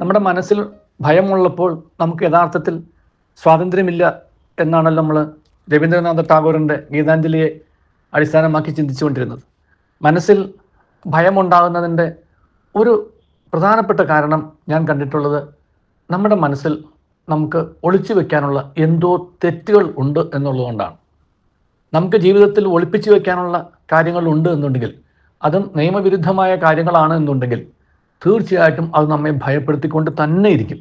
നമ്മുടെ മനസ്സിൽ ഭയമുള്ളപ്പോൾ നമുക്ക് യഥാർത്ഥത്തിൽ സ്വാതന്ത്ര്യമില്ല എന്നാണല്ലോ നമ്മൾ രവീന്ദ്രനാഥ ടാഗോറിൻ്റെ ഗീതാഞ്ജലിയെ അടിസ്ഥാനമാക്കി ചിന്തിച്ചുകൊണ്ടിരുന്നത്. മനസ്സിൽ ഭയമുണ്ടാകുന്നതിൻ്റെ ഒരു പ്രധാനപ്പെട്ട കാരണം ഞാൻ കണ്ടിട്ടുള്ളത് നമ്മുടെ മനസ്സിൽ നമുക്ക് ഒളിച്ചു വെക്കാനുള്ള എന്തോ തെറ്റുകൾ ഉണ്ട് എന്നുള്ളതുകൊണ്ടാണ്. നമുക്ക് ജീവിതത്തിൽ ഒളിപ്പിച്ചു വെക്കാനുള്ള കാര്യങ്ങൾ ഉണ്ട് എന്നുണ്ടെങ്കിൽ, അതും നിയമവിരുദ്ധമായ കാര്യങ്ങളാണ് എന്നുണ്ടെങ്കിൽ, തീർച്ചയായിട്ടും അത് നമ്മെ ഭയപ്പെടുത്തിക്കൊണ്ട് തന്നെ ഇരിക്കും.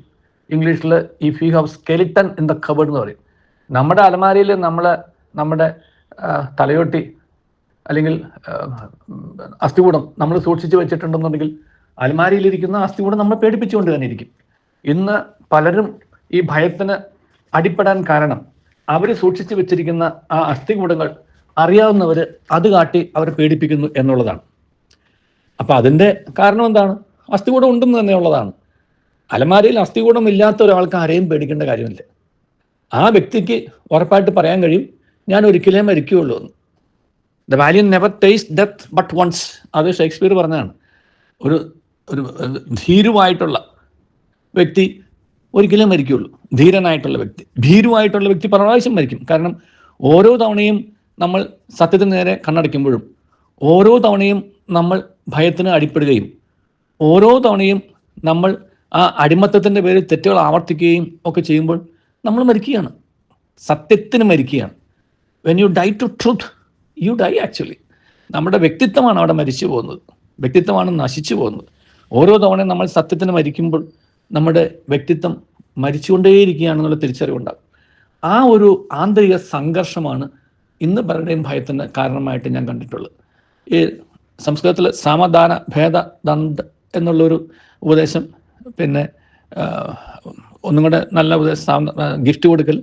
ഇംഗ്ലീഷിൽ if you have skeleton in the cupboard എന്ന് പറയും. നമ്മുടെ അലമാരയിൽ നമ്മുടെ തലയോട്ടി അല്ലെങ്കിൽ അസ്ഥികൂടം നമ്മൾ സൂക്ഷിച്ചു വെച്ചിട്ടുണ്ടെന്നുണ്ടെങ്കിൽ അലമാരയിലിരിക്കുന്ന അസ്ഥികൂടം നമ്മളെ പേടിപ്പിച്ചുകൊണ്ട് തന്നെ ഇരിക്കും. ഇന്ന് പലരും ഈ ഭയത്തിന് അടിപ്പെടാൻ കാരണം അവർ സൂക്ഷിച്ചു വെച്ചിരിക്കുന്ന ആ അസ്ഥികൂടങ്ങൾ അറിയാവുന്നവർ അത് കാട്ടി അവരെ പേടിപ്പിക്കുന്നു എന്നുള്ളതാണ്. അപ്പം അതിൻ്റെ കാരണം എന്താണ്? അസ്ഥികൂടം ഉണ്ടെന്ന് തന്നെയുള്ളതാണ്. അലമാരയിൽ അസ്ഥികൂടം ഇല്ലാത്ത ഒരാൾക്ക് ആരെയും പേടിക്കേണ്ട കാര്യമില്ല. ആ വ്യക്തിക്ക് ഉറപ്പായിട്ട് പറയാൻ കഴിയും, ഞാൻ ഒരിക്കലേ മരിക്കുകയുള്ളൂ എന്ന്. The valiant never taste death but once. അത് ഷേക്സ്പിയർ പറഞ്ഞതാണ്. ഒരു ധീരുവായിട്ടുള്ള വ്യക്തി ഒരിക്കലേ മരിക്കുകയുള്ളൂ. ധീരനായിട്ടുള്ള വ്യക്തി, ഭീരുവായിട്ടുള്ള വ്യക്തി പല പ്രാവശ്യം മരിക്കും. കാരണം ഓരോ തവണയും നമ്മൾ സത്യത്തിന് നേരെ കണ്ണടയ്ക്കുമ്പോഴും, ഓരോ തവണയും നമ്മൾ ഭയത്തിന് അടിപ്പെടുകയും, ഓരോ തവണയും നമ്മൾ ആ അടിമത്തത്തിൻ്റെ പേരിൽ തെറ്റുകൾ ആവർത്തിക്കുകയും ഒക്കെ ചെയ്യുമ്പോൾ നമ്മൾ മരിക്കുകയാണ്, സത്യത്തിന് മരിക്കുകയാണ്. When you die to truth you die actually. നമ്മുടെ വ്യക്തിത്വമാണ് അവിടെ മരിച്ചു പോകുന്നത്, വ്യക്തിത്വമാണ് നശിച്ചു പോകുന്നത്. ഓരോ തവണയും നമ്മൾ സത്യത്തിന് മരിക്കുമ്പോൾ നമ്മുടെ വ്യക്തിത്വം മരിച്ചുകൊണ്ടേയിരിക്കുകയാണെന്നുള്ള തിരിച്ചറിവുണ്ടാകും. ആ ഒരു ആന്തരിക സംഘർഷമാണ് ഇന്ന് പലരുടെയും ഭയത്തിന് കാരണമായിട്ട് ഞാൻ കണ്ടിട്ടുള്ളത്. ഈ സംസ്കൃതത്തിൽ സാമദാന ഭേദ ദണ്ഡ് എന്നുള്ളൊരു ഉപദേശം, പിന്നെ ഒന്നും കൂടെ നല്ല ഉപദേശം, ഗിഫ്റ്റ് കൊടുക്കൽ,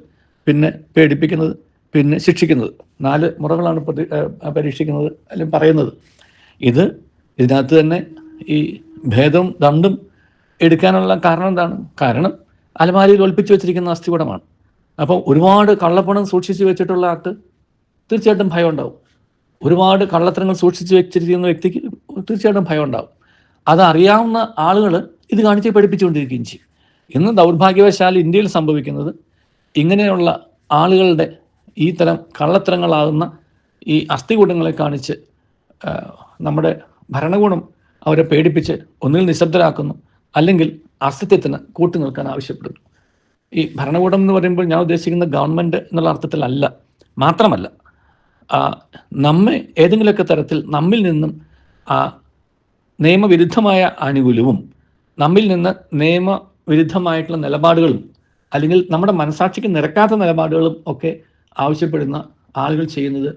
പിന്നെ പേടിപ്പിക്കുന്നത്, പിന്നെ ശിക്ഷിക്കുന്നത്. 4 മുറകളാണ് പരീക്ഷിക്കുന്നത് അല്ലെങ്കിൽ പറയുന്നത്. ഇതിനകത്ത് തന്നെ ഈ ഭേദവും ദണ്ഡും എടുക്കാനുള്ള കാരണം എന്താണ്? കാരണം അലമാരയിൽ ഒളിപ്പിച്ചു വെച്ചിരിക്കുന്ന അസ്ഥികൂടമാണ്. അപ്പോൾ ഒരുപാട് കള്ളപ്പണം സൂക്ഷിച്ചു വെച്ചിട്ടുള്ള ആൾക്ക് തീർച്ചയായിട്ടും ഭയം ഉണ്ടാവും. ഒരുപാട് കള്ളത്തരങ്ങൾ സൂക്ഷിച്ചു വെച്ചിരിക്കുന്ന വ്യക്തിക്ക് തീർച്ചയായിട്ടും ഭയം ഉണ്ടാവും. അതറിയാവുന്ന ആളുകൾ ഇത് കാണിച്ച് പഠിപ്പിച്ചുകൊണ്ടിരിക്കുകയും ചെയ്യും. ഇന്ന് ദൗർഭാഗ്യവശാൽ ഇന്ത്യയിൽ സംഭവിക്കുന്നത്, ഇങ്ങനെയുള്ള ആളുകളുടെ ഈ തരം കള്ളത്തരങ്ങളാകുന്ന ഈ അസ്ഥികൂടങ്ങളെ കാണിച്ച് നമ്മുടെ ഭരണകൂടം അവരെ പേടിപ്പിച്ച് ഒന്നുകിൽ നിശബ്ദരാക്കുന്നു, അല്ലെങ്കിൽ അസത്യത്തിന് കൂട്ടു നിൽക്കാൻ ആവശ്യപ്പെടുന്നു. ഈ ഭരണകൂടം എന്ന് പറയുമ്പോൾ ഞാൻ ഉദ്ദേശിക്കുന്ന ഗവൺമെൻറ് എന്നുള്ള അർത്ഥത്തിലല്ല. മാത്രമല്ല, നമ്മെ ഏതെങ്കിലുമൊക്കെ തരത്തിൽ നമ്മിൽ നിന്നും നിയമവിരുദ്ധമായ ആനുകൂല്യവും, നമ്മിൽ നിന്ന് നിയമവിരുദ്ധമായിട്ടുള്ള നിലപാടുകളും, അല്ലെങ്കിൽ നമ്മുടെ മനസാക്ഷിക്ക് നിരക്കാത്ത നിലപാടുകളും ഒക്കെ ആവശ്യപ്പെടുന്ന ആളുകൾ ചെയ്യുന്നത്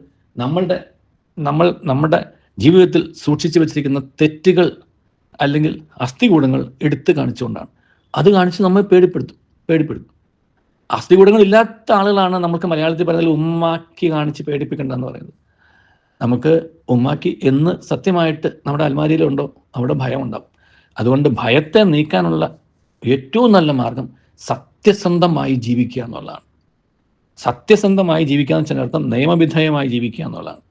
നമ്മുടെ ജീവിതത്തിൽ സൂക്ഷിച്ചു വെച്ചിരിക്കുന്ന തെറ്റുകൾ അല്ലെങ്കിൽ അസ്ഥികൂടങ്ങൾ എടുത്തു കാണിച്ചുകൊണ്ടാണ്. അത് കാണിച്ച് നമ്മെ പേടിപ്പെടുത്തും. അസ്ഥികൂടങ്ങൾ ഇല്ലാത്ത ആളുകളാണ് നമുക്ക് മലയാളത്തിൽ പറഞ്ഞാൽ ഉമ്മാക്കി കാണിച്ച് പേടിപ്പിക്കേണ്ടതെന്ന് പറയുന്നത്. നമുക്ക് ഉമ്മാക്കി എന്ന് സത്യമായിട്ട് നമ്മുടെ അൽമാരിയിലുണ്ടോ അവിടെ ഭയം ഉണ്ടാവും. അതുകൊണ്ട് ഭയത്തെ നീക്കാനുള്ള ഏറ്റവും നല്ല മാർഗം സത്യസന്ധമായി ജീവിക്കുക എന്നുള്ളതാണ്. സത്യസന്ധമായി ജീവിക്കുക എന്ന് വെച്ചാൽ അർത്ഥം നിയമവിധേയമായി ജീവിക്കുക എന്നുള്ളതാണ്.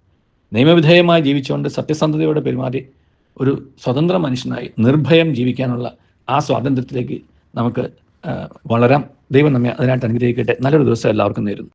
നിയമവിധേയമായി ജീവിച്ചുകൊണ്ട് സത്യസന്ധതയോടെ പെരുമാറി ഒരു സ്വതന്ത്ര മനുഷ്യനായി നിർഭയം ജീവിക്കാനുള്ള ആ സ്വാതന്ത്ര്യത്തിലേക്ക് നമുക്ക് വളരാം. ദൈവം നമ്മെ അതിനായിട്ട് അനുഗ്രഹിക്കട്ടെ. നല്ലൊരു ദിവസം എല്ലാവർക്കും നേരുന്നു.